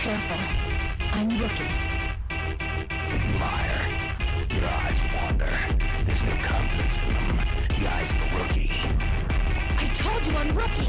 Careful. I'm rookie. Liar. Your eyes wander. There's no confidence in them. The eyes of a rookie. I told you I'm rookie.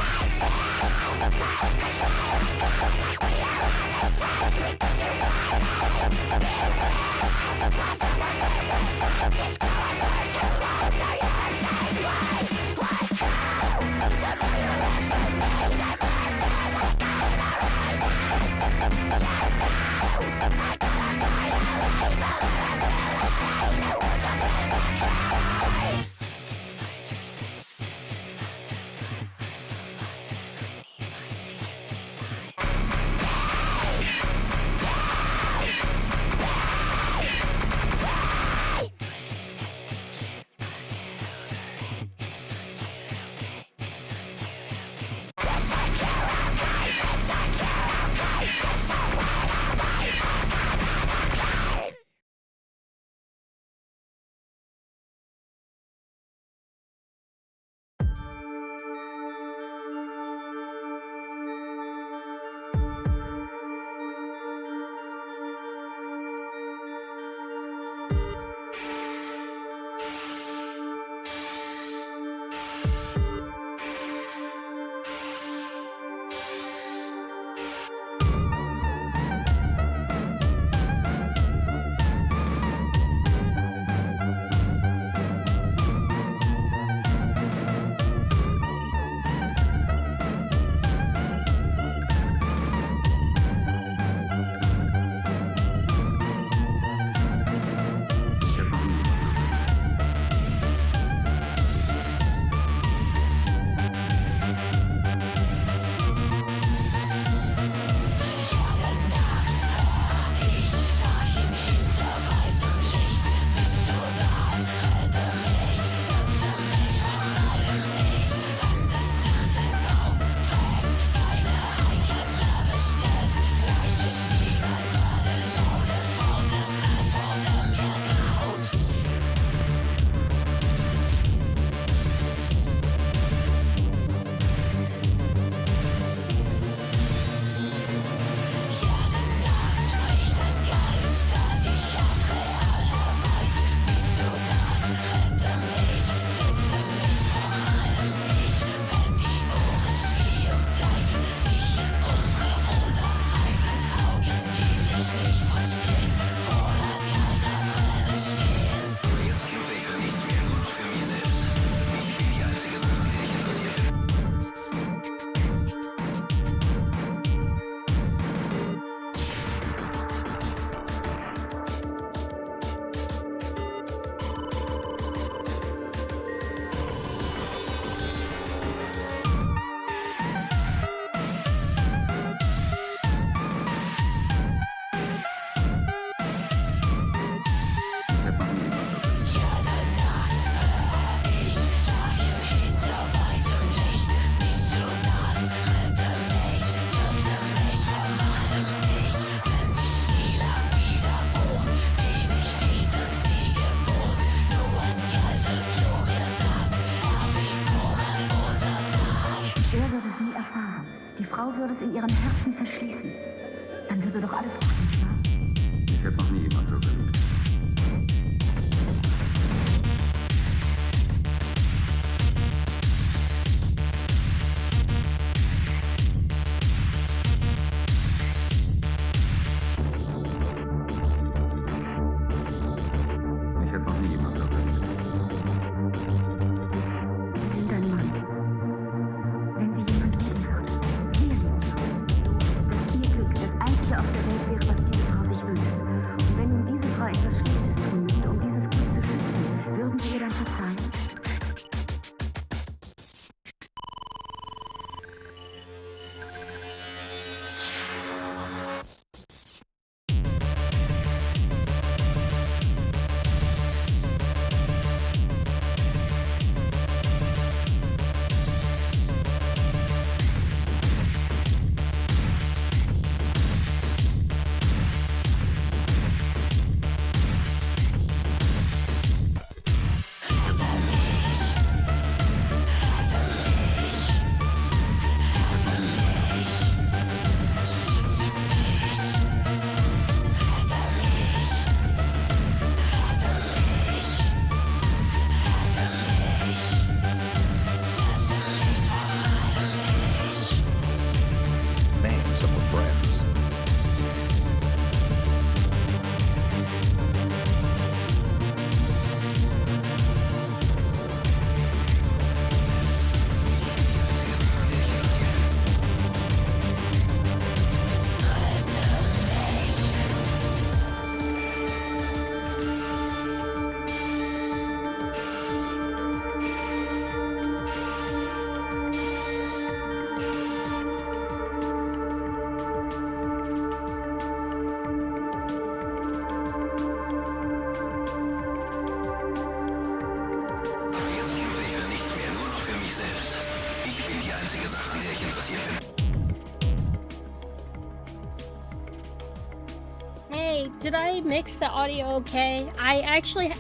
hey, did I mix the audio okay? I actually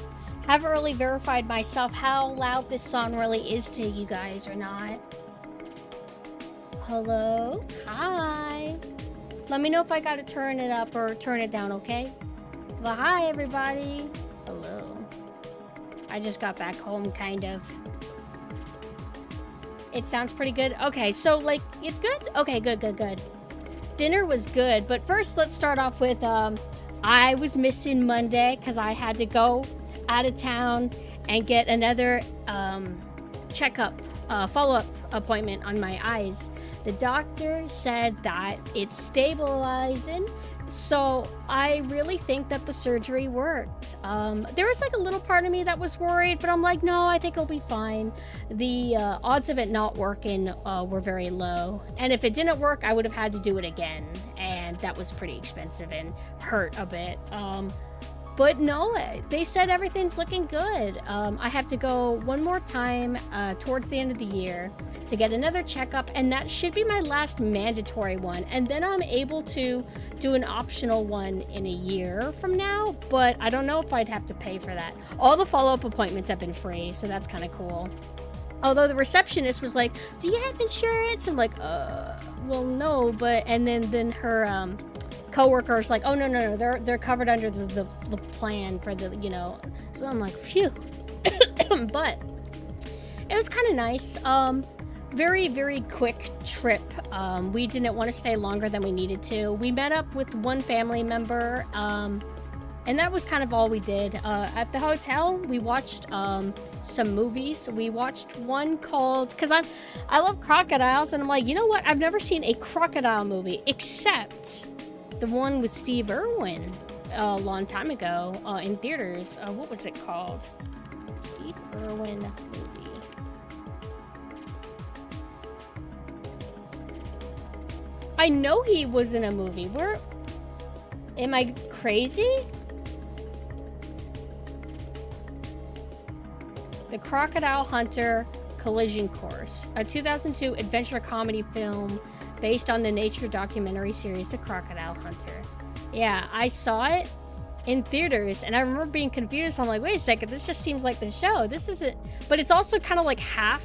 haven't really verified myself how loud this song really is to you guys or not. Hello? Hi. Let me know if I gotta turn it up or turn it down, okay? Well, hi, everybody. Hello. I just got back home, kind of. It sounds pretty good. Okay, so, like, it's good? Okay, good. Dinner was good, but first let's start off with, I was missing Monday because I had to go out of town and get another, checkup, follow-up appointment on my eyes. The doctor said that it's stabilizing, so I really think that the surgery worked. There was like a little part of me that was worried, but I'm like, no, I think it'll be fine. The odds of it not working were very low, and if it didn't work, I would have had to do it again, and that was pretty expensive and hurt a bit. But no, they said everything's looking good. I have to go one more time towards the end of the year to get another checkup, and that should be my last mandatory one. And then I'm able to do an optional one in a year from now, but I don't know if I'd have to pay for that. All the follow-up appointments have been free, so that's kind of cool. Although the receptionist was like, do you have insurance? I'm like, well, no, but, and then her, co-workers like, oh no, they're covered under the plan for the, you know. So I'm like, phew. But it was kind of nice. Very quick trip. We didn't want to stay longer than we needed to. We met up with one family member, and that was kind of all we did. At the hotel, we watched some movies. We watched one called, because I love crocodiles, and I'm like, you know what? I've never seen a crocodile movie except the one with Steve Irwin a long time ago in theaters. What was it called? Steve Irwin movie. I know he was in a movie. Where? Am I crazy? The Crocodile Hunter Collision Course, a 2002 adventure comedy film based on the nature documentary series The Crocodile Hunter. Yeah, I saw it in theaters, and I remember being confused. I'm like, wait a second, this just seems like the show. This isn't, but it's also kind of like half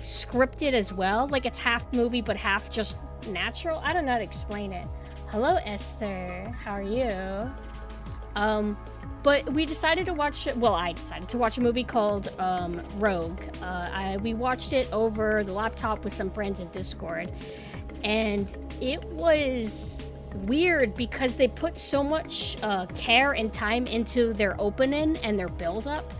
scripted as well. Like it's half movie, but half just natural. I don't know how to explain it. Hello, Esther. How are you? But we decided to watch, well, I decided to watch a movie called Rogue. We watched it over the laptop with some friends in Discord, and it was weird because they put so much care and time into their opening and their build-up.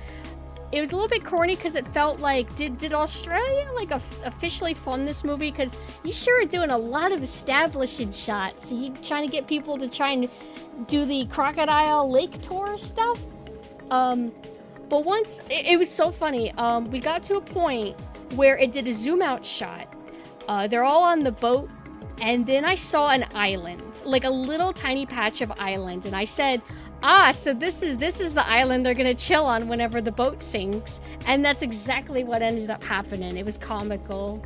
It was a little bit corny because it felt like, did Australia like officially fund this movie? Because you sure are doing a lot of establishing shots. You trying to get people to try and do the Crocodile Lake tour stuff. But once, it was so funny. We got to a point where it did a zoom out shot. They're all on the boat, and then I saw an island, like a little tiny patch of island, and I said, so this is the island they're gonna chill on whenever the boat sinks. And that's exactly what ended up happening. It was comical.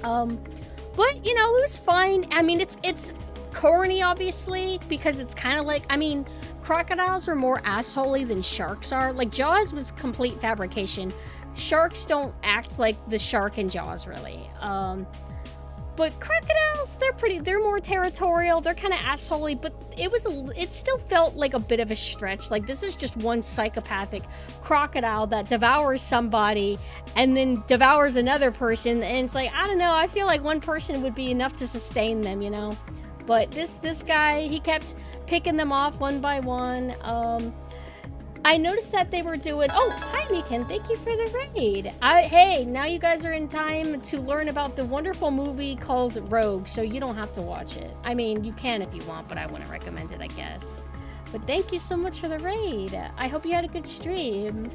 But you know, it was fine. I mean, it's corny, obviously, because it's kind of like, I mean, crocodiles are more assholey than sharks are. Like, Jaws was complete fabrication. Sharks don't act like the shark in Jaws, really. But crocodiles, they're more territorial. They're kind of assholey, but it still felt like a bit of a stretch. Like, this is just one psychopathic crocodile that devours somebody and then devours another person. And it's like, I don't know, I feel like one person would be enough to sustain them, you know? But this guy, he kept picking them off one by one. I noticed that they were doing... Oh, hi, Meekin. Thank you for the raid. Hey, now you guys are in time to learn about the wonderful movie called Rogue, so you don't have to watch it. I mean, you can if you want, but I wouldn't recommend it, I guess. But thank you so much for the raid. I hope you had a good stream.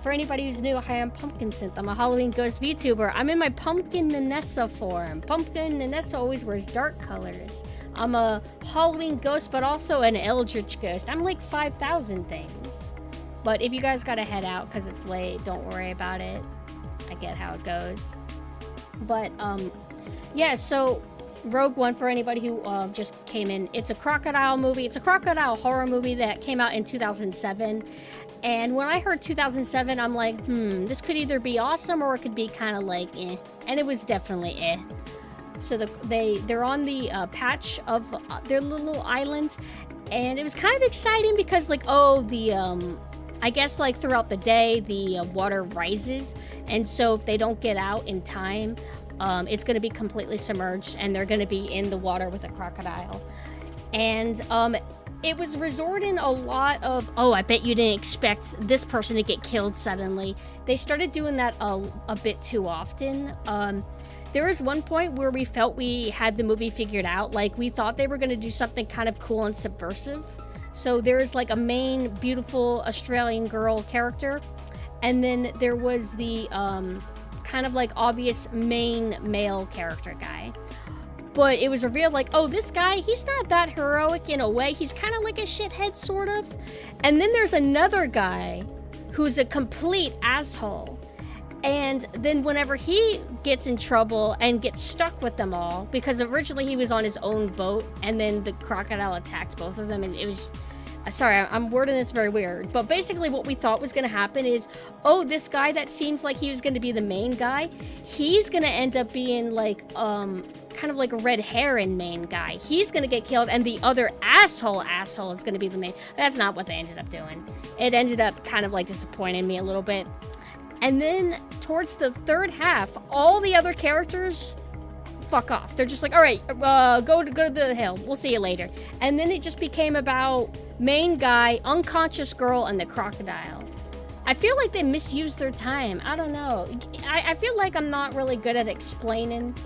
For anybody who's new, hi, I'm PumpkinSynth. I'm a Halloween ghost VTuber. I'm in my Pumpkin Nanessa form. Pumpkin Nanessa always wears dark colors. I'm a Halloween ghost, but also an Eldritch ghost. I'm like 5,000 things. But if you guys gotta head out because it's late, don't worry about it. I get how it goes. But, yeah, so Rogue One, for anybody who just came in, it's a crocodile movie. It's a crocodile horror movie that came out in 2007. And when I heard 2007, I'm like, this could either be awesome or it could be kind of like eh. And it was definitely eh. So they're on the patch of their little island, and it was kind of exciting because like, oh, the I guess like throughout the day the water rises, and so if they don't get out in time, it's going to be completely submerged, and they're going to be in the water with a crocodile. And it was resorting a lot of, oh, I bet you didn't expect this person to get killed suddenly. They started doing that a bit too often. There was one point where we felt we had the movie figured out. Like, we thought they were going to do something kind of cool and subversive. So there was like a main beautiful Australian girl character, and then there was the kind of like obvious main male character guy. But it was revealed like, oh, this guy, he's not that heroic in a way. He's kind of like a shithead, sort of. And then there's another guy who's a complete asshole. And then whenever he gets in trouble and gets stuck with them all, because originally he was on his own boat, and then the crocodile attacked both of them, and it was... Sorry, I'm wording this very weird, but basically what we thought was going to happen is, oh, this guy that seems like he was going to be the main guy, he's going to end up being like, kind of like a red herring main guy. He's going to get killed, and the other asshole is going to be the main. That's not what they ended up doing. It ended up kind of like disappointing me a little bit. And then towards the third half, all the other characters fuck off. They're just like, all right, go to the hill. We'll see you later. And then it just became about main guy, unconscious girl, and the crocodile. I feel like they misused their time. I don't know. I feel like I'm not really good at explaining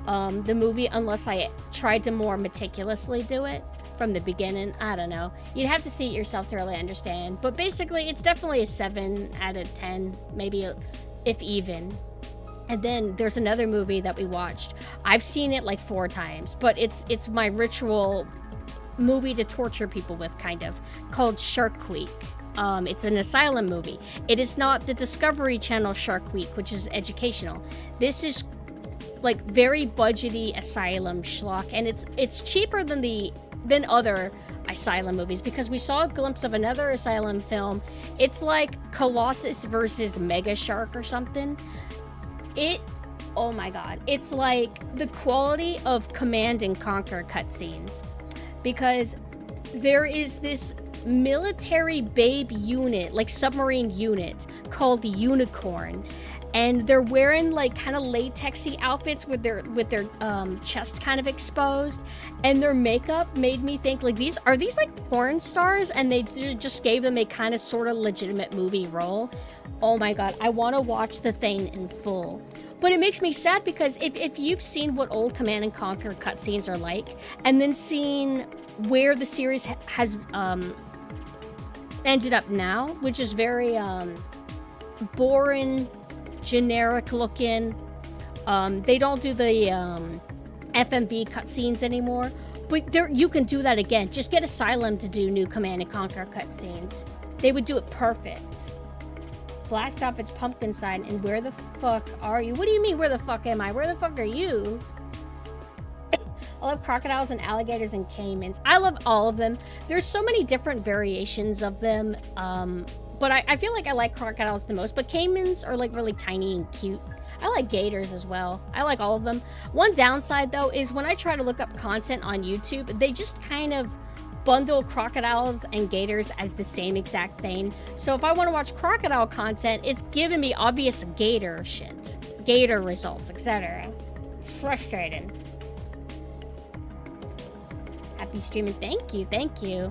the movie unless I tried to more meticulously do it from the beginning. I don't know. You'd have to see it yourself to really understand. But basically, it's definitely a 7 out of 10, maybe if even. And then there's another movie that we watched. I've seen it like 4 times, but it's my ritual movie to torture people with, kind of, called Shark Week. It's an asylum movie. It is not the Discovery Channel Shark Week, which is educational. This is like very budgety asylum schlock, and it's cheaper than other asylum movies, because we saw a glimpse of another asylum film. It's like Colossus versus Mega Shark or something. Oh my god, it's like the quality of Command and Conquer cutscenes, because there is this military babe unit, like submarine unit, called Unicorn, and they're wearing like kind of latexy outfits with their chest kind of exposed, and their makeup made me think like, are these like porn stars, and they just gave them a kind of sort of legitimate movie role. Oh my god, I want to watch the thing in full. But it makes me sad, because if you've seen what old Command & Conquer cutscenes are like, and then seen where the series has ended up now, which is very boring, generic looking. They don't do the FMV cutscenes anymore, but you can do that again. Just get Asylum to do new Command & Conquer cutscenes. They would do it perfect. Blast off its pumpkin sign, and where the fuck are you? What do you mean, where the fuck am I? Where the fuck are you? I love crocodiles and alligators and caimans. I love all of them. There's so many different variations of them, but I feel like I like crocodiles the most, but caimans are like really tiny and cute. I like gators as well. I like all of them. One downside, though, is when I try to look up content on YouTube, they just kind of bundle crocodiles and gators as the same exact thing. So if I want to watch crocodile content, it's giving me obvious gator shit, gator results, etc. It's frustrating. Happy streaming. Thank you.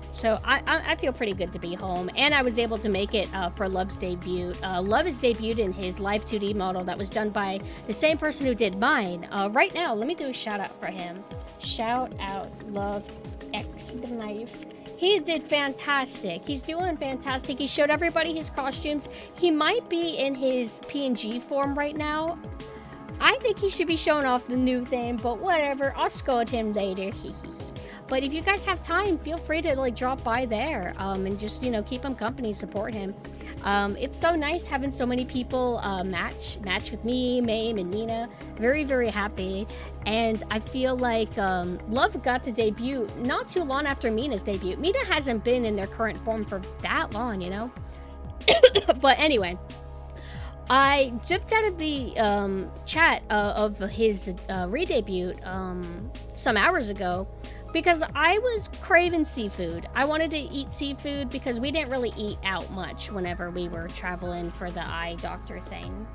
So I feel pretty good to be home, and I was able to make it for Love's debut. Love is debuted in his live 2D model that was done by the same person who did mine. Right now, let me do a shout out for him. Shout out Love X the Knife. He did fantastic. He's doing fantastic. He showed everybody his costumes. He might be in his PNG form right now. I think he should be showing off the new thing, but whatever. I'll scold him later. But if you guys have time, feel free to like drop by there and just, keep him company, support him. It's so nice having so many people match with me, Mame, and Nina. Very, very happy. And I feel like Love got to debut not too long after Mina's debut. Mina hasn't been in their current form for that long, you know? But anyway, I dipped out of the chat of his re-debut some hours ago because I was craving seafood. I wanted to eat seafood because we didn't really eat out much whenever we were traveling for the eye doctor thing.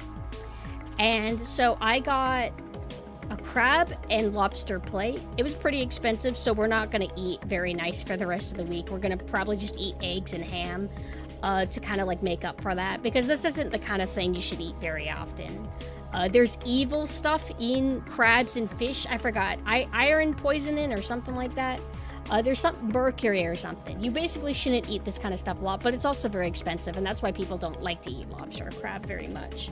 And so I got a crab and lobster plate. It was pretty expensive, so we're not going to eat very nice for the rest of the week. We're going to probably just eat eggs and ham to kind of like make up for that, because this isn't the kind of thing you should eat very often. There's evil stuff in crabs and fish. I forgot. Iron poisoning or something like that. There's some mercury or something. You basically shouldn't eat this kind of stuff a lot, but it's also very expensive, and that's why people don't like to eat lobster or crab very much.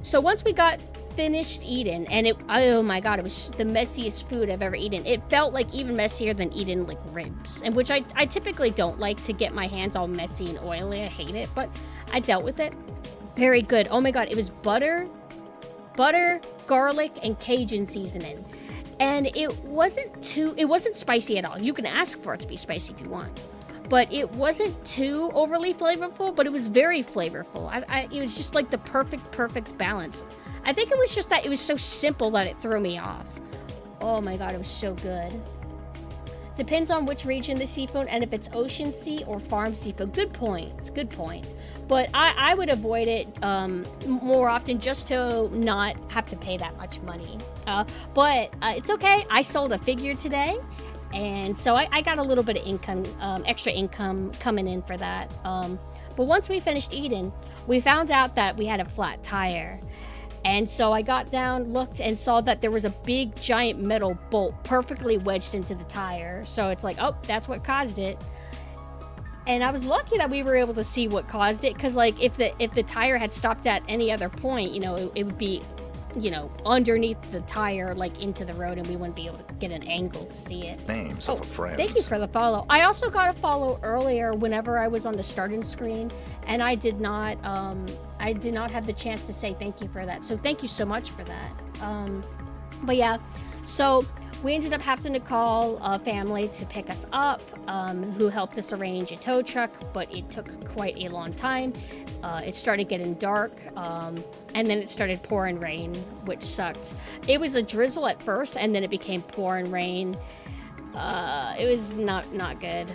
So once we got finished eating, and oh my god, it was the messiest food I've ever eaten. It felt like even messier than eating like ribs, and which I typically don't like to get my hands all messy and oily. I hate it, but I dealt with it. Very good. Oh my god, it was butter, garlic, and Cajun seasoning. And it wasn't spicy at all. You can ask for it to be spicy if you want. But it wasn't too overly flavorful, but it was very flavorful. It was just like the perfect balance. I think it was just that it was so simple that it threw me off. Oh my god, it was so good. Depends on which region the seafood and if it's ocean sea or farm seafood. Good point. But I would avoid it more often just to not have to pay that much money. But it's okay. I sold a figure today, and so I got a little bit of income, extra income coming in for that. But once we finished eating, we found out that we had a flat tire. And so I got down, looked, and saw that there was a big, giant metal bolt perfectly wedged into the tire. So it's like, oh, that's what caused it. And I was lucky that we were able to see what caused it, because like if the tire had stopped at any other point, you know, it would be, you know, underneath the tire, like into the road, and we wouldn't be able to get an angle to see it. Names of a friend. Thank you for the follow. I also got a follow earlier whenever I was on the starting screen, and I did not have the chance to say thank you for that. So thank you so much for that. But yeah, so we ended up having to call a family to pick us up, who helped us arrange a tow truck, but it took quite a long time. It started getting dark, and then it started pouring rain, which sucked. It was a drizzle at first, and then it became pouring rain. It was not good.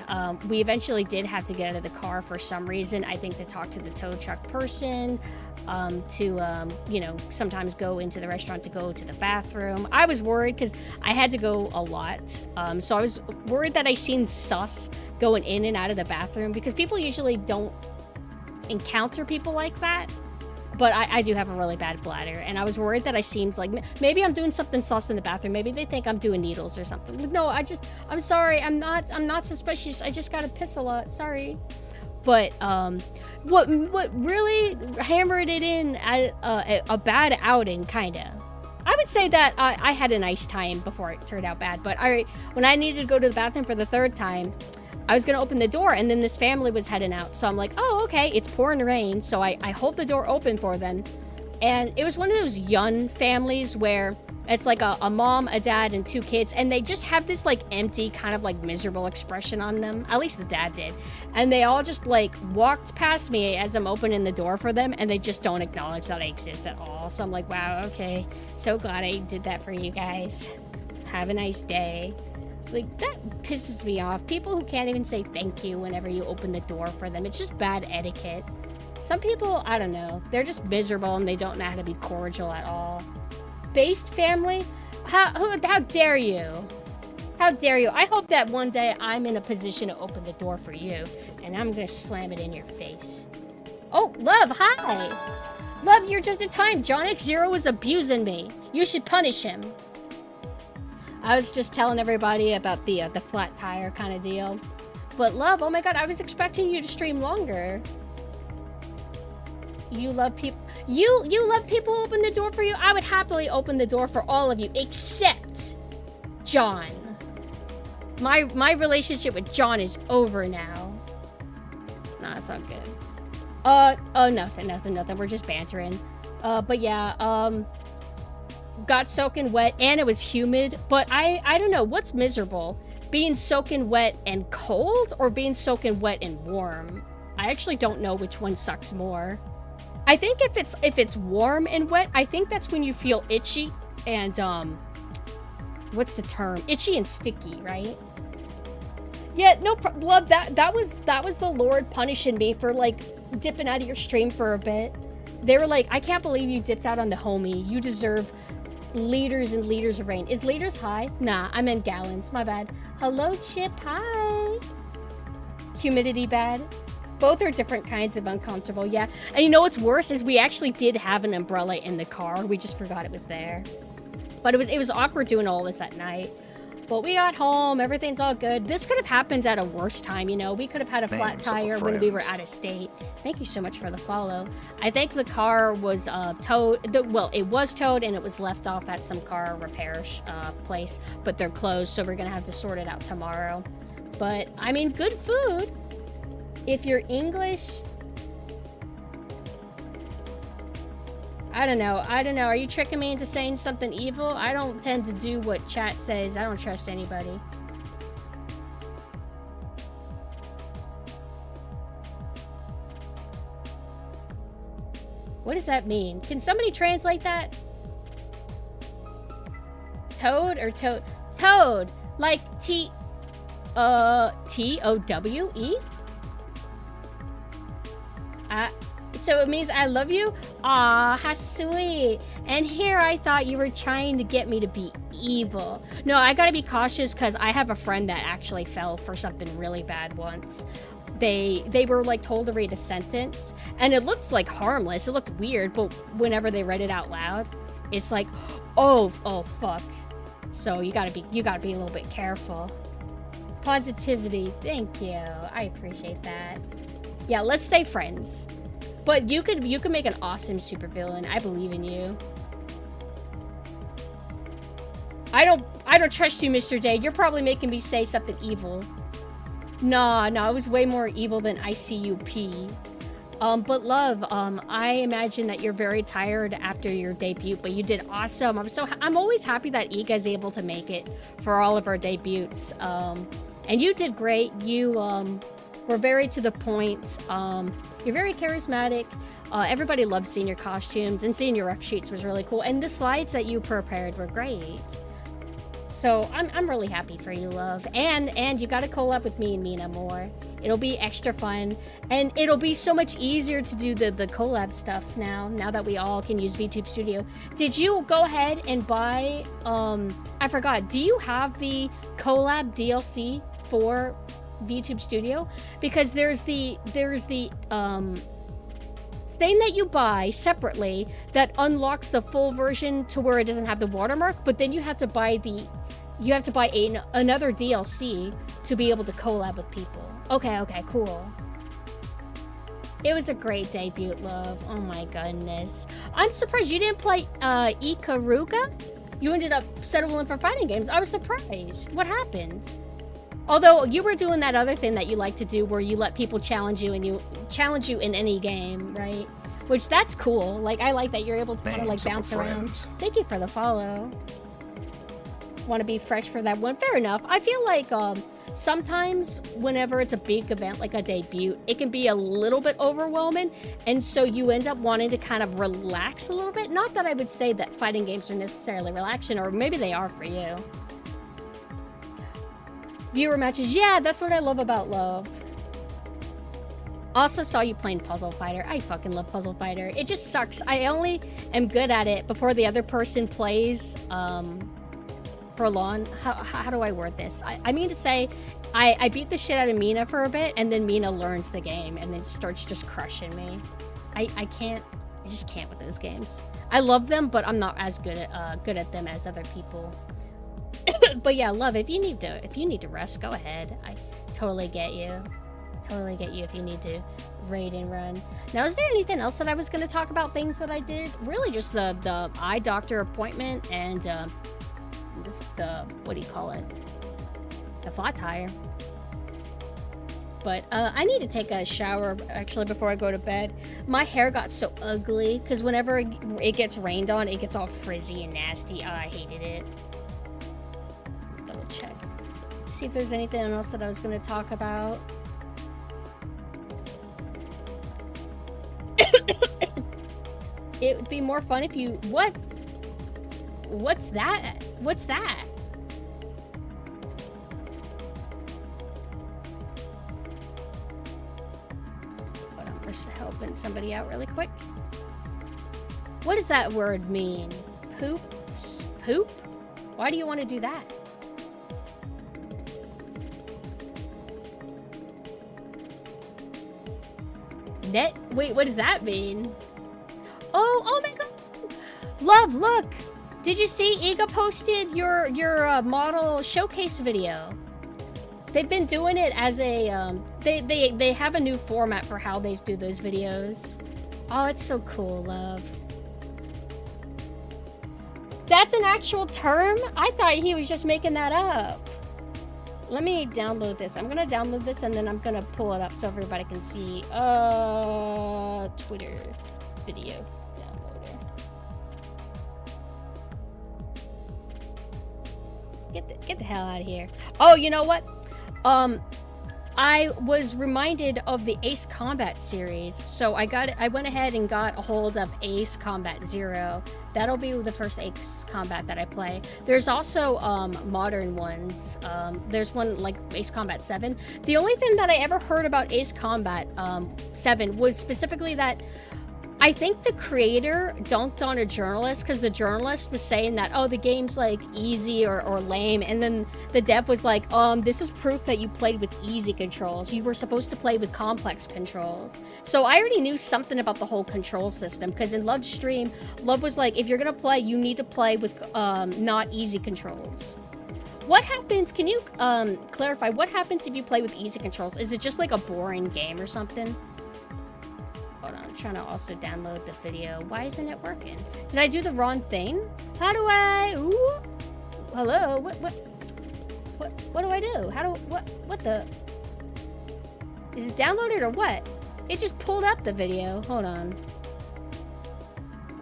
We eventually did have to get out of the car for some reason, I think to talk to the tow truck person, you know, sometimes go into the restaurant to go to the bathroom. I was worried because I had to go a lot. So I was worried that I seemed sus going in and out of the bathroom, because people usually don't encounter people like that. But I do have a really bad bladder, and I was worried that I seemed like maybe I'm doing something sus in the bathroom. Maybe they think I'm doing needles or something. Like, no, I'm sorry. I'm not suspicious. I just gotta piss a lot. Sorry. But what really hammered it in a bad outing, kinda. I would say that I had a nice time before it turned out bad. But when I needed to go to the bathroom for the third time, I was gonna open the door, and then this family was heading out. So I'm like, oh, okay, it's pouring rain. So I hold the door open for them. And it was one of those young families where it's like a mom, a dad, and two kids. And they just have this like empty, kind of like miserable expression on them. At least the dad did. And they all just like walked past me as I'm opening the door for them. And they just don't acknowledge that I exist at all. So I'm like, wow, okay. So glad I did that for you guys. Have a nice day. It's like, that pisses me off. People who can't even say thank you whenever you open the door for them. It's just bad etiquette. Some people, I don't know, they're just miserable and they don't know how to be cordial at all. Based family? How dare you? How dare you? I hope that one day I'm in a position to open the door for you, and I'm gonna slam it in your face. Oh, Love, hi! Love, you're just in time. John X0 is abusing me. You should punish him. I was just telling everybody about the flat tire kind of deal. But Love, oh my god, I was expecting you to stream longer. You love people. You love people who open the door for you? I would happily open the door for all of you, except John. My relationship with John is over now. Nah, that's not good. Nothing. We're just bantering. But yeah, got soaking wet and it was humid, but I don't know, what's miserable? Being soaking wet and cold or being soaking wet and warm? I actually don't know which one sucks more. I think if it's warm and wet, I think that's when you feel itchy and what's the term? Itchy and sticky, right? Yeah, no, love, that was the Lord punishing me for like dipping out of your stream for a bit. They were like, I can't believe you dipped out on the homie. You deserve liters and liters of rain. Is liters high? Nah, I meant gallons. My bad. Hello, Chip. Hi. Humidity bad. Both are different kinds of uncomfortable, yeah. And you know what's worse is we actually did have an umbrella in the car. We just forgot it was there. But it was awkward doing all this at night. But we got home. Everything's all good. This could have happened at a worse time, you know. We could have had a flat tire when we were out of state. Thank you so much for the follow. I think the car was towed. Well, it was towed and it was left off at some car repair place. But they're closed, so we're going to have to sort it out tomorrow. But, I mean, good food. If you're English... I don't know. Are you tricking me into saying something evil? I don't tend to do what chat says. I don't trust anybody. What does that mean? Can somebody translate that? Toad or toad? Toad! Like T-O-W-E? So it means I love you? Aw, how sweet. And here I thought you were trying to get me to be evil. No, I gotta be cautious because I have a friend that actually fell for something really bad once. They were like told to read a sentence and it looked like harmless. It looked weird, but whenever they read it out loud, it's like, oh fuck. So you gotta be a little bit careful. Positivity, thank you. I appreciate that. Yeah, let's stay friends. But you could make an awesome supervillain. I believe in you. I don't trust you, Mr. Day. You're probably making me say something evil. No, it was way more evil than ICUP. But love, I imagine that you're very tired after your debut, but you did awesome. I'm always happy that Iga's able to make it for all of our debuts. And you did great. You were very to the point. You're very charismatic. Everybody loved seeing your costumes, and seeing your rough sheets was really cool. And the slides that you prepared were great. So I'm really happy for you, love. And you got to collab with me and Mina more. It'll be extra fun, and it'll be so much easier to do the collab stuff now that we all can use VTube Studio. Did you go ahead and buy? I forgot. Do you have the collab DLC for VTube Studio? Because there's the thing that you buy separately that unlocks the full version to where it doesn't have the watermark, but then you have to buy another DLC to be able to collab with people. Okay, cool. It was a great debut, love. Oh my goodness. I'm surprised you didn't play Ikaruga. You ended up settling for fighting games. I was surprised. What happened? Although you were doing that other thing that you like to do where you let people challenge you and you challenge you in any game, right? Which that's cool. Like, I like that you're able to kind of like bounce around. Thank you for the follow. Want to be fresh for that one? Fair enough. I feel like sometimes whenever it's a big event like a debut, it can be a little bit overwhelming, and so you end up wanting to kind of relax a little bit. Not that I would say that fighting games are necessarily relaxing, or maybe they are for you. Viewer matches, yeah, that's what I love about love. Also saw you playing Puzzle Fighter. I fucking love Puzzle Fighter. It just sucks. I only am good at it before the other person plays for long. How do I word this? I mean to say, I beat the shit out of Mina for a bit, and then Mina learns the game and then starts just crushing me. I just can't with those games. I love them, but I'm not as good at them as other people. But yeah, love, if you need to rest, go ahead. I totally get you. Totally get you if you need to raid and run. Now, is there anything else that I was going to talk about, things that I did? Really just the eye doctor appointment and the, what do you call it? The flat tire. But I need to take a shower actually before I go to bed. My hair got so ugly because whenever it gets rained on, it gets all frizzy and nasty. Oh, I hated it. Double check. See if there's anything else that I was going to talk about. It would be more fun if you... What? What's that? What's that? Hold on, we're helping somebody out really quick. What does that word mean? Poop? Poop? Why do you want to do that? Net? Wait, what does that mean? Oh my god! Love, look! Did you see Iga posted your model showcase video? They've been doing it as a, they have a new format for how they do those videos. Oh, it's so cool, love. That's an actual term? I thought he was just making that up. Let me download this. I'm gonna download this and then I'm gonna pull it up so everybody can see. Twitter video downloader. Get the hell out of here. Oh, you know what? I was reminded of the Ace Combat series, so I went ahead and got a hold of Ace Combat Zero. That'll be the first Ace Combat that I play. There's also modern ones. There's one like Ace Combat 7. The only thing that I ever heard about Ace Combat 7 was specifically that I think the creator dunked on a journalist because the journalist was saying that, oh, the game's like easy or lame, and then the dev was like, this is proof that you played with easy controls. You were supposed to play with complex controls. So I already knew something about the whole control system because in Love's stream, Love was like, if you're gonna play, you need to play with not easy controls. What happens, can you clarify, what happens if you play with easy controls? Is it just like a boring game or something? Hold on, I'm trying to also download the video. Why isn't it working? Did I do the wrong thing? How do I... Ooh. Hello? What do I do? How do... What the... Is it downloaded or what? It just pulled up the video. Hold on.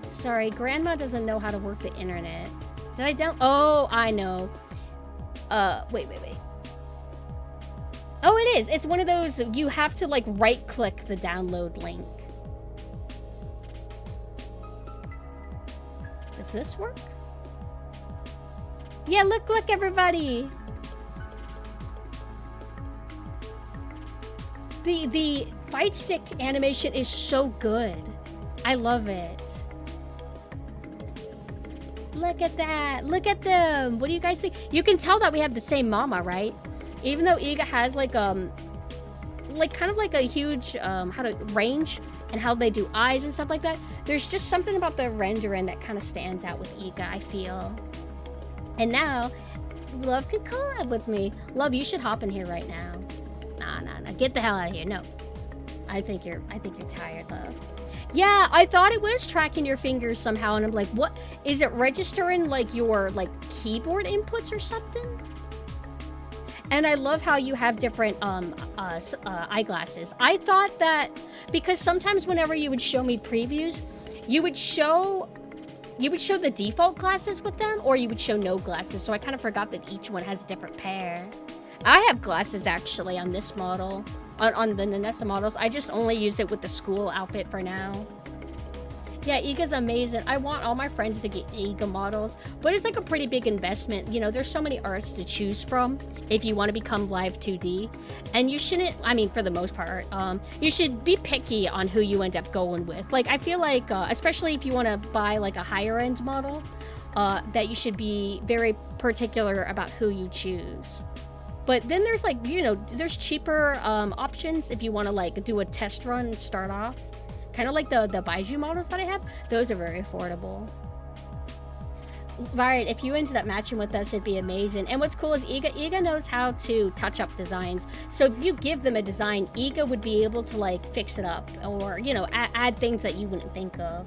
Sorry, Grandma doesn't know how to work the internet. Did I down... Oh, I know. Wait. Oh, it is. It's one of those, you have to like right-click the download link. Does this work? Yeah, look, everybody. The fight stick animation is so good. I love it. Look at that. Look at them. What do you guys think? You can tell that we have the same mama, right? Even though Iga has like kind of like a huge range and how they do eyes and stuff like that, there's just something about the rendering that kind of stands out with Iga, I feel. And now Love could collab with me. Love, you should hop in here right now. Nah, get the hell out of here. No, I think you're tired, Love. Yeah, I thought it was tracking your fingers somehow, and I'm like, what is it registering like your keyboard inputs or something? And I love how you have different eyeglasses. I thought that because sometimes whenever you would show me previews, you would show the default glasses with them, or you would show no glasses. So I kind of forgot that each one has a different pair. I have glasses actually on this model, on the Nanessa models. I just only use it with the school outfit for now. Yeah, Iga's amazing. I want all my friends to get Iga models, but it's like a pretty big investment. You know, there's so many arts to choose from if you want to become live 2D. And you shouldn't, I mean, for the most part, you should be picky on who you end up going with. Like, I feel like, especially if you want to buy like a higher end model, that you should be very particular about who you choose. But then there's like, you know, there's cheaper options if you want to like do a test run and start off. Kind of like the Baiju models that I have. Those are very affordable. Right, if you ended up matching with us, it'd be amazing. And what's cool is Iga knows how to touch up designs. So if you give them a design, Iga would be able to like fix it up or, you know, add things that you wouldn't think of.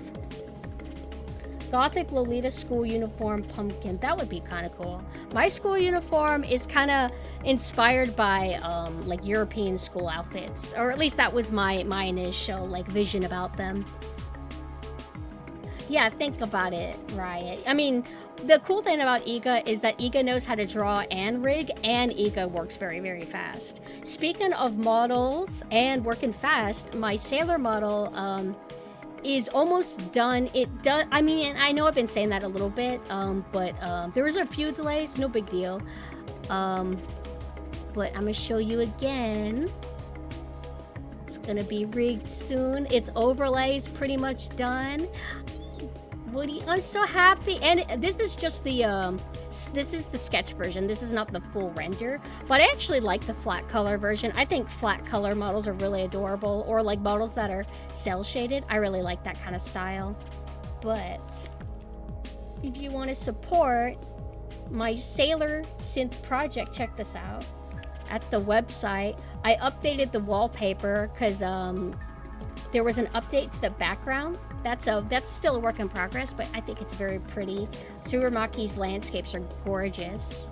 Gothic Lolita school uniform pumpkin. That would be kind of cool. My school uniform is kind of inspired by like European school outfits, or at least that was my initial like vision about them. Yeah, think about it, Riot. I mean, the cool thing about Iga is that Iga knows how to draw and rig, and Iga works very, very fast. Speaking of models and working fast, my Sailor model is almost done. It does. I mean, I know I've been saying that a little bit, but there was a few delays. No big deal. But I'm gonna show you again. It's gonna be rigged soon. Its overlay is pretty much done. Woody, I'm so happy. And this is just the this is the sketch version. This is not the full render, but I actually like the flat color version. I think flat color models are really adorable, or like models that are cell shaded. I really like that kind of style. But if you want to support my Sailor Synth project, check this out. That's the website. I updated the wallpaper because there was an update to the background. That's still a work in progress, but I think it's very pretty. Tsurumaki's landscapes are gorgeous.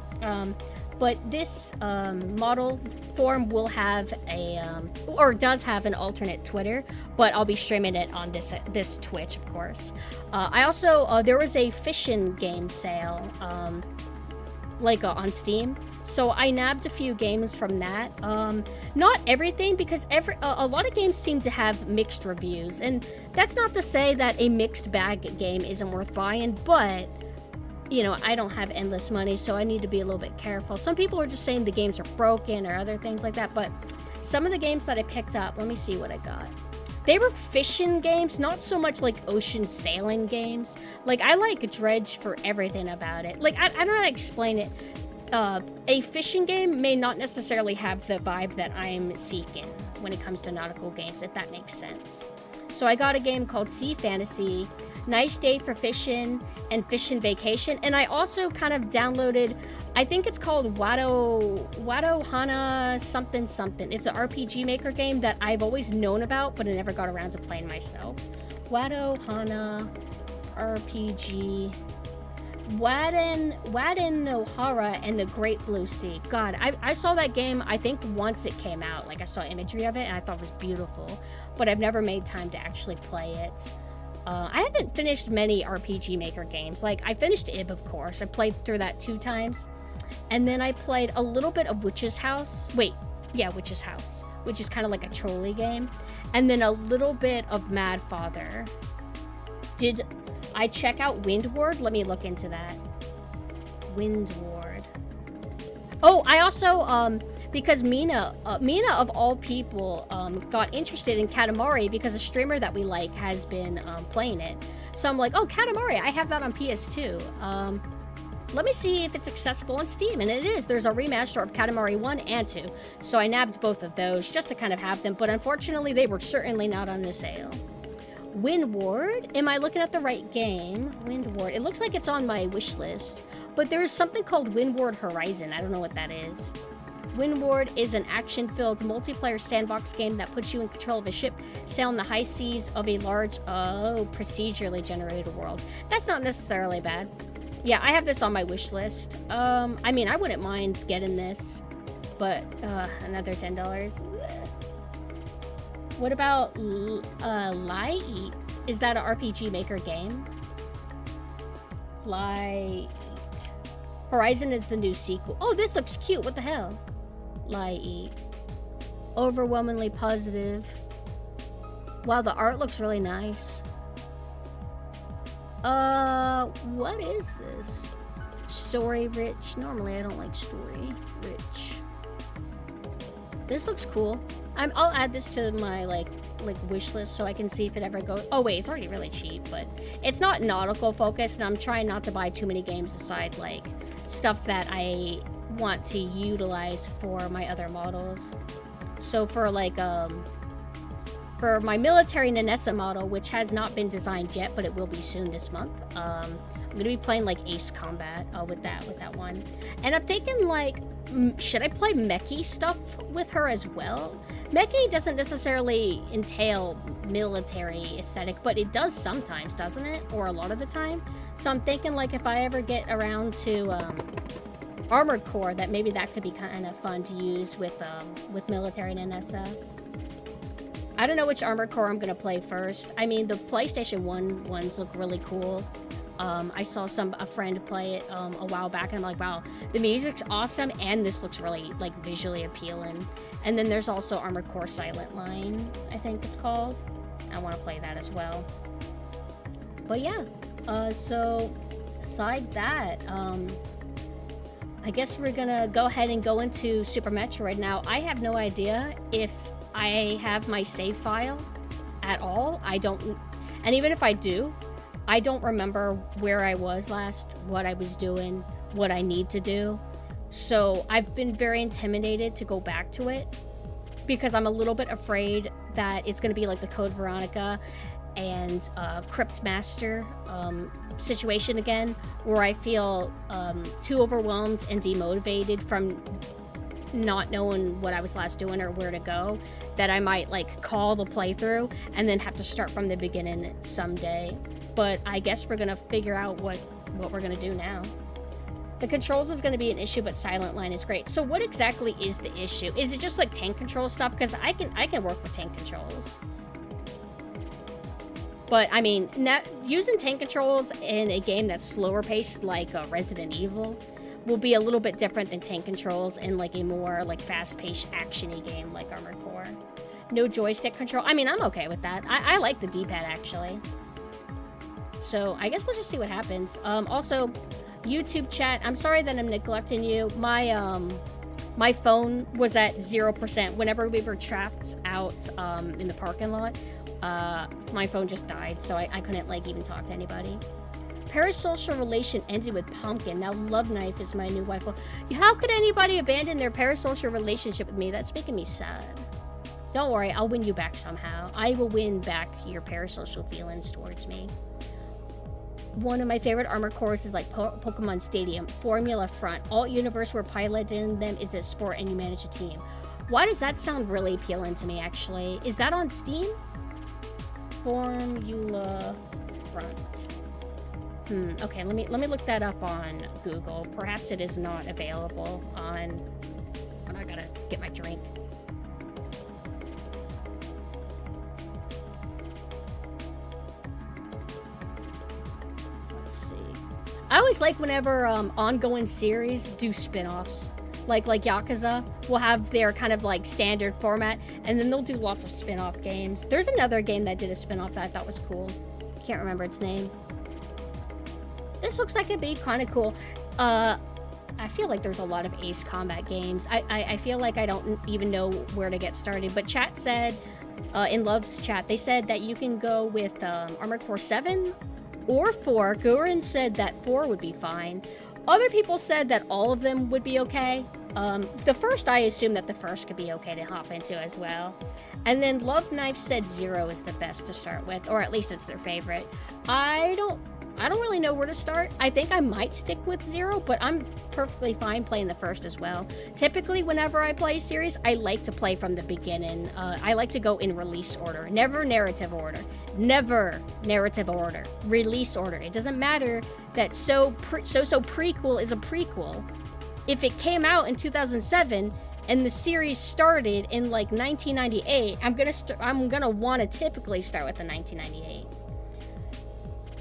But this model form will have a, or does have an alternate Twitter, but I'll be streaming it on this Twitch, of course. I also, there was a fishing game sale, like on Steam. So I nabbed a few games from that. Not everything, because a lot of games seem to have mixed reviews, and that's not to say that a mixed bag game isn't worth buying, but you know, I don't have endless money, so I need to be a little bit careful. Some people are just saying the games are broken or other things like that, but some of the games that I picked up, let me see what I got. They were fishing games, not so much like ocean sailing games. Like, I like Dredge for everything about it. Like, I don't know how to explain it. A fishing game may not necessarily have the vibe that I'm seeking when it comes to nautical games, if that makes sense. So I got a game called Sea Fantasy, nice day for fishing and fishing vacation, and I also kind of downloaded, I think it's called Wado Hana something something. It's an RPG Maker game that I've always known about, but I never got around to playing myself. Wado Hana RPG. Wadden Nohara and the Great Blue Sea. God, I saw that game, I think, once it came out. Like, I saw imagery of it, and I thought it was beautiful. But I've never made time to actually play it. I haven't finished many RPG Maker games. Like, I finished Ib, of course. I played through that 2 times. And then I played a little bit of Witch's House. Wait, yeah, Witch's House. Which is kind of like a trolley game. And then a little bit of Mad Father. Did I check out Windward? Let me look into that. Windward. Oh, I also, because Mina of all people, got interested in Katamari because a streamer that we like has been playing it. So I'm like, oh, Katamari, I have that on PS2. Let me see if it's accessible on Steam, and it is. There's a remaster of Katamari 1 and 2. So I nabbed both of those just to kind of have them, but unfortunately they were certainly not on the sale. Windward? Am I looking at the right game? Windward. It looks like it's on my wish list. But there's something called Windward Horizon. I don't know what that is. Windward is an action-filled multiplayer sandbox game that puts you in control of a ship sailing the high seas of a large, procedurally generated world. That's not necessarily bad. Yeah, I have this on my wish list. I mean, I wouldn't mind getting this. But, another $10. What about Light? Is that an RPG Maker game? Light. Horizon is the new sequel. Oh, this looks cute. What the hell? Light. Overwhelmingly positive. Wow, the art looks really nice. What is this? Story rich. Normally, I don't like story rich. This looks cool. I'll add this to my like wish list so I can see if it ever goes. Oh wait, it's already really cheap, but it's not nautical focused, and I'm trying not to buy too many games aside like stuff that I want to utilize for my other models. So for like for my military Nanessa model, which has not been designed yet, but it will be soon this month. I'm gonna be playing like Ace Combat with that one, and I'm thinking like, should I play mechy stuff with her as well? Mechie doesn't necessarily entail military aesthetic, but it does sometimes, doesn't it? Or a lot of the time. So I'm thinking, like, if I ever get around to Armored Core, that maybe that could be kind of fun to use with military and NSA. I don't know which Armored Core I'm gonna play first. I mean, the PlayStation 1 ones look really cool. I saw a friend play it a while back, and I'm like, wow, the music's awesome, and this looks really, like, visually appealing. And then there's also Armored Core Silent Line, I think it's called. I want to play that as well. But yeah, so aside that, I guess we're gonna go ahead and go into Super Metroid. Now, I have no idea if I have my save file at all. I don't, and even if I do, I don't remember where I was last, what I was doing, what I need to do. So I've been very intimidated to go back to it because I'm a little bit afraid that it's going to be like the Code Veronica and Crypt Master situation again, where I feel too overwhelmed and demotivated from not knowing what I was last doing or where to go, that I might like call the playthrough and then have to start from the beginning someday. But I guess we're gonna figure out what we're gonna do now. The controls is gonna be an issue, but Silent Line is great. So what exactly is the issue? Is it just like tank control stuff? Because I can work with tank controls. But I mean, using tank controls in a game that's slower paced like Resident Evil will be a little bit different than tank controls in like a more like fast-paced action-y game like Armored Core. No joystick control. I mean, I'm okay with that. I like the D-pad actually. So I guess we'll just see what happens. Also, YouTube chat, I'm sorry that I'm neglecting you. My phone was at 0%. Whenever we were trapped out in the parking lot, my phone just died, so I couldn't like even talk to anybody. Parasocial relation ended with Pumpkin. Now Love Knife is my new wife. How could anybody abandon their parasocial relationship with me? That's making me sad. Don't worry, I'll win you back somehow. I will win back your parasocial feelings towards me. One of my favorite Armored Cores is like Pokemon Stadium, Formula Front. Alt Universe where piloting them is a sport and you manage a team. Why does that sound really appealing to me, actually? Is that on Steam? Formula Front. Okay, let me look that up on Google. Perhaps it is not available on... Oh, I gotta get my drink. Let's see. I always like whenever ongoing series do spin-offs. Like Yakuza will have their kind of like standard format, and then they'll do lots of spin-off games. There's another game that did a spin-off that I thought was cool. Can't remember its name. This looks like it'd be kind of cool. I feel like there's a lot of Ace Combat games. I feel like I don't even know where to get started. But chat said, in Love's chat, they said that you can go with Armored Core 7 or 4. Gurin said that 4 would be fine. Other people said that all of them would be okay. The first, I assume that the first could be okay to hop into as well. And then Love Knife said 0 is the best to start with, or at least it's their favorite. I don't really know where to start. I think I might stick with 0, but I'm perfectly fine playing the first as well. Typically, whenever I play a series, I like to play from the beginning. I like to go in release order, never narrative order. Never narrative order. Release order. It doesn't matter that so prequel is a prequel. If it came out in 2007 and the series started in like 1998, I'm gonna want to typically start with the 1998.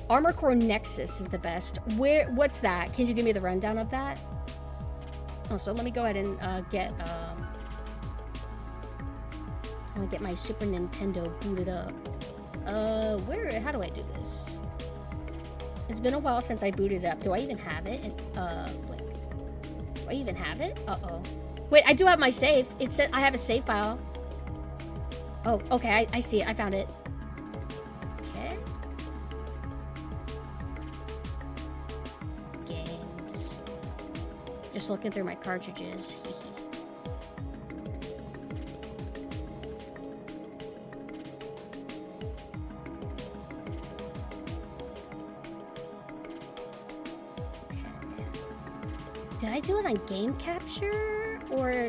Armored Core Nexus is the best. What's that? Can you give me the rundown of that? Oh, so let me go ahead and get my Super Nintendo booted up. How do I do this? It's been a while since I booted it up. Do I even have it? Wait. Do I even have it? Uh-oh. Wait, I do have my save. It said I have a save file. Oh, okay, I see it. I found it. Okay. Games. Just looking through my cartridges. Did I do it on game capture? Or,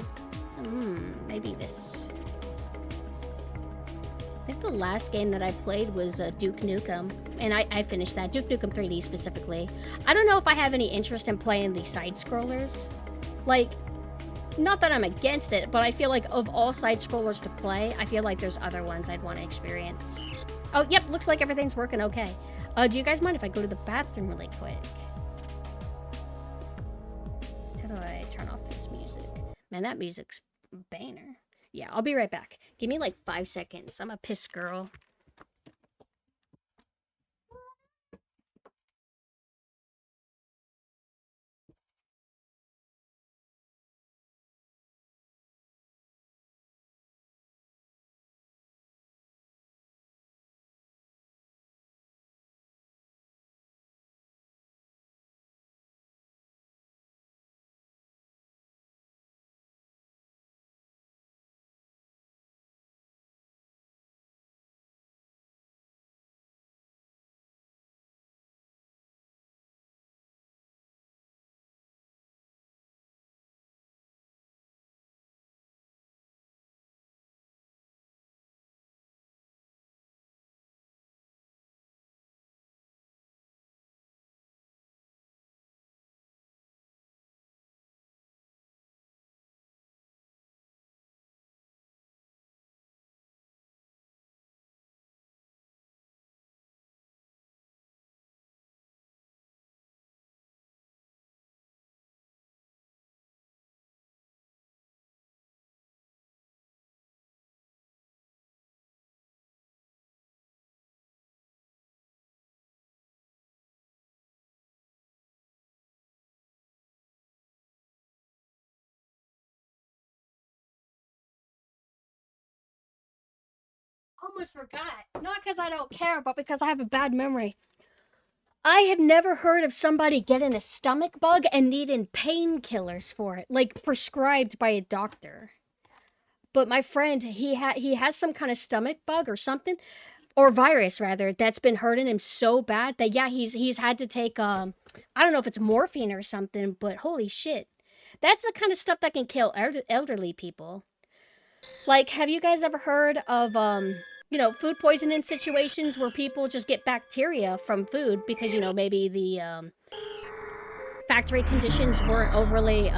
maybe this. think the last game that I played was Duke Nukem, and I finished that. Duke Nukem 3D specifically. I don't know if I have any interest in playing the side-scrollers. Like, not that I'm against it, but I feel like of all side-scrollers to play, I feel like there's other ones I'd want to experience. Oh, yep, looks like everything's working okay. Do you guys mind if I go to the bathroom really quick? How do I turn off this music? Man, that music's banger. Yeah, I'll be right back. Give me like 5 seconds. I'm a piss girl. Almost forgot. Not because I don't care, but because I have a bad memory. I have never heard of somebody getting a stomach bug and needing painkillers for it, like prescribed by a doctor. But my friend, he has some kind of stomach bug or something, or virus rather, that's been hurting him so bad that yeah, he's had to take I don't know if it's morphine or something, but holy shit. That's the kind of stuff that can kill elderly people. Like, have you guys ever heard of food poisoning situations where people just get bacteria from food because, maybe the factory conditions weren't overly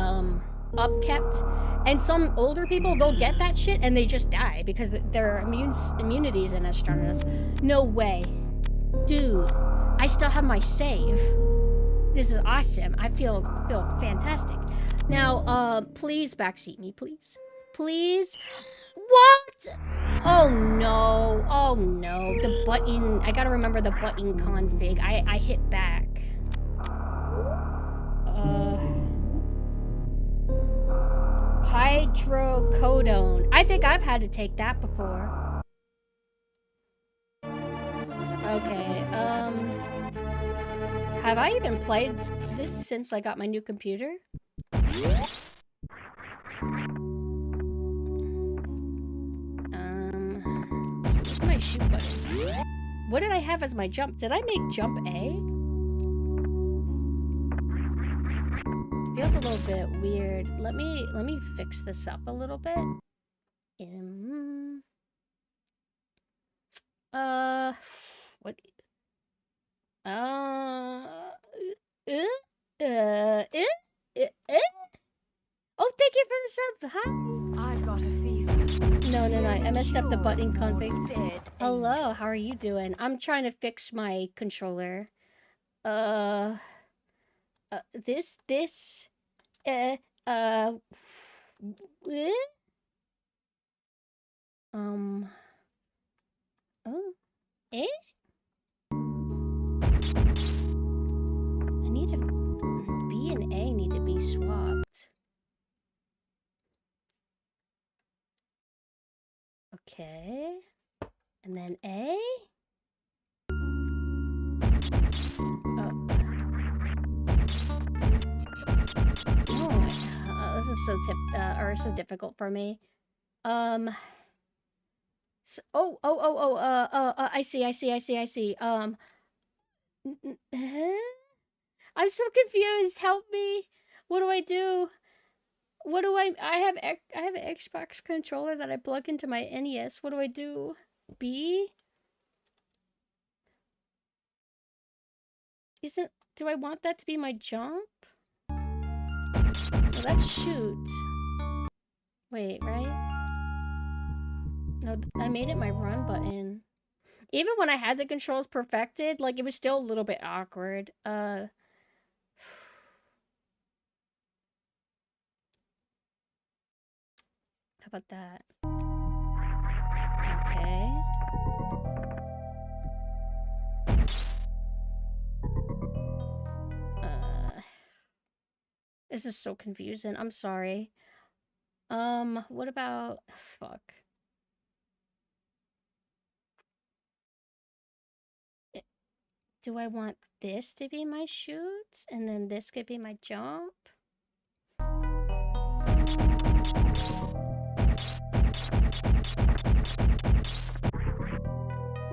upkept? And some older people, they'll get that shit and they just die because their immunity's in as strong as. No way. Dude, I still have my save. This is awesome. I feel fantastic. Now, please backseat me, please. Please? What? Oh no. Oh no. The button. I gotta remember the button config. I hit back. Hydrocodone. I think I've had to take that before. Okay, have I even played this since I got my new computer? What's my shoot button? What did I have as my jump? Did I make jump A? Feels a little bit weird. Let me fix this up a little bit. What? Oh, thank you for the sub. Hi. I've got a fever. No. I messed up the button config. Dead. Hello, how are you doing? I'm trying to fix my controller. Oh, eh? I need to, B and A need to be swapped. Okay. And then A? This is so difficult for me. I see. I'm so confused. Help me. What do I do? I have an Xbox controller that I plug into my NES. What do I do? B? Do I want that to be my jump? No, that's shoot. Wait, right? No, I made it my run button. Even when I had the controls perfected, like, it was still a little bit awkward. How about that? Okay. This is so confusing. I'm sorry. What about... Fuck. Do I want this to be my shoot? And then this could be my jump?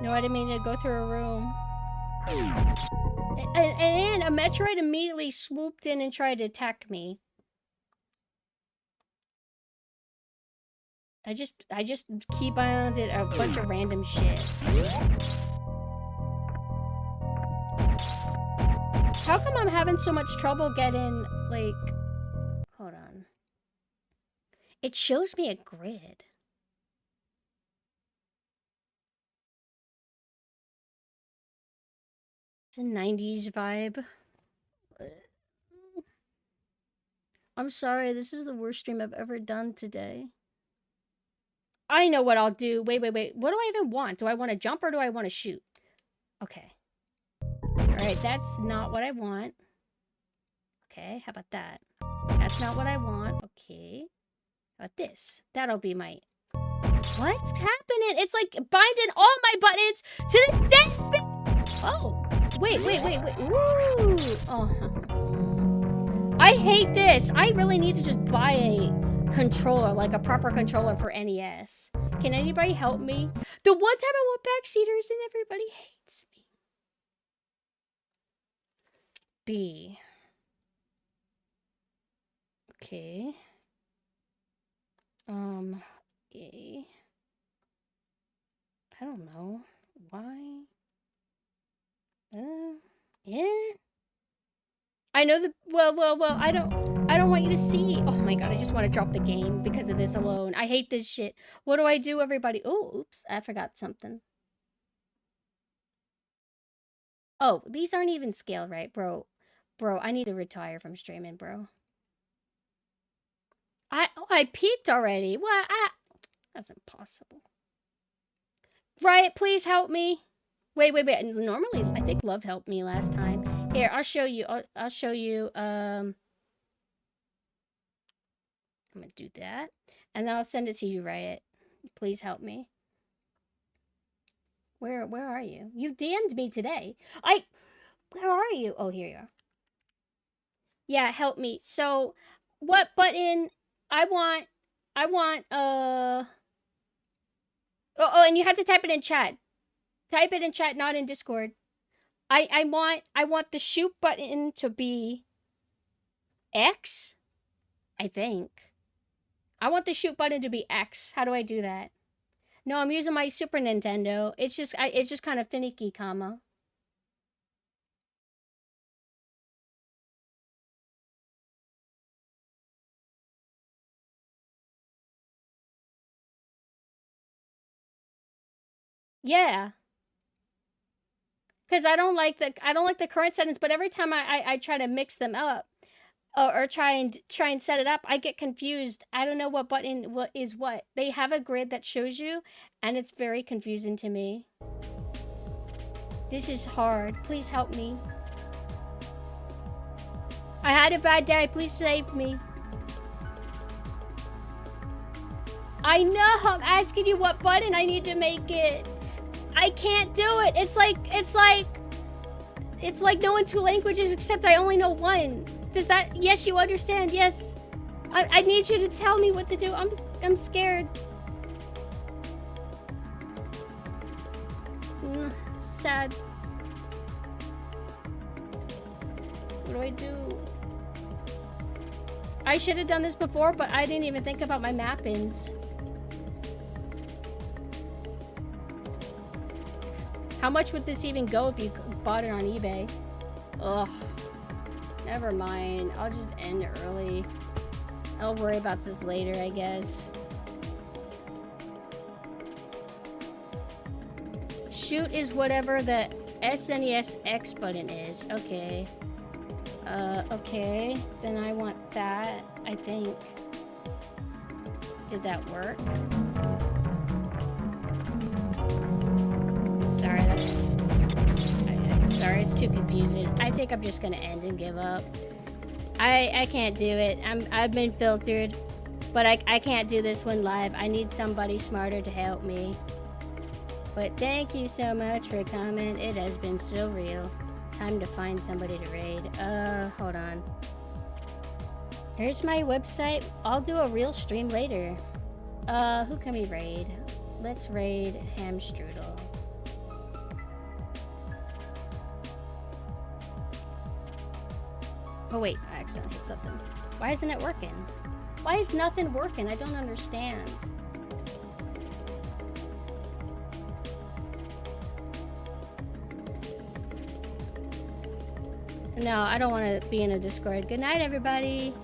No, I didn't mean to go through a room. And a Metroid immediately swooped in and tried to attack me. I just keybounded a bunch of random shit. How come I'm having so much trouble getting, like... Hold on. It shows me a grid. It's a 90s vibe. I'm sorry, this is the worst stream I've ever done today. I know what I'll do. Wait. What do I even want? Do I want to jump or do I want to shoot? Okay. Alright, that's not what I want. Okay, how about that? That's not what I want. Okay. How about this? That'll be my... What's happening? It's like binding all my buttons to the same thing! Oh. Wait. Ooh. Oh. I hate this. I really need to just buy a controller, like a proper controller for NES. Can anybody help me? The one time I went backseaters and everybody hates me. B. Okay. A. I don't know. Why? Yeah. I know the well, I don't want you to see. Oh my god, I just want to drop the game because of this alone. I hate this shit. What do I do, everybody? Oh, oops, I forgot something. Oh, these aren't even scaled right, bro. Bro, I need to retire from streaming, bro. I peaked already. What? That's impossible. Riot, please help me. Wait. Normally, I think Love helped me last time. Here, I'll show you. I'll show you. I'm gonna do that, and then I'll send it to you, Riot. Please help me. Where are you? You DM'd me today. Where are you? Oh, here you are. Yeah, help me. So, what button? I want. Oh, and you have to type it in chat. Type it in chat, not in Discord. I want the shoot button to be X, I think. I want the shoot button to be X. How do I do that? No, I'm using my Super Nintendo. It's just kind of finicky, comma. Yeah. Because I don't like the current settings, but every time I try to mix them up or try and set it up, I get confused. I don't know what button is what. They have a grid that shows you, and it's very confusing to me. This is hard. Please help me. I had a bad day. Please save me. I know. I'm asking you what button I need to make it. I can't do it. It's like knowing two languages, except I only know one. Does that... Yes, you understand. Yes. I need you to tell me what to do. I'm scared. Sad. What do I do? I should have done this before, but I didn't even think about my mappings. How much would this even go if you bought it on eBay? Ugh. Never mind. I'll just end early. I'll worry about this later, I guess. Shoot is whatever the SNES X button is. Okay. Okay. Then I want that, I think. Did that work? Sorry, sorry, it's too confusing. I think I'm just gonna end and give up. I can't do it. I've been filtered, but I can't do this one live. I need somebody smarter to help me. But thank you so much for coming. It has been so real. Time to find somebody to raid. Hold on. Here's my website. I'll do a real stream later. Who can we raid? Let's raid Hamstrudel. Oh wait, I accidentally hit something. Why isn't it working? Why is nothing working? I don't understand. No, I don't want to be in a Discord. Good night, everybody.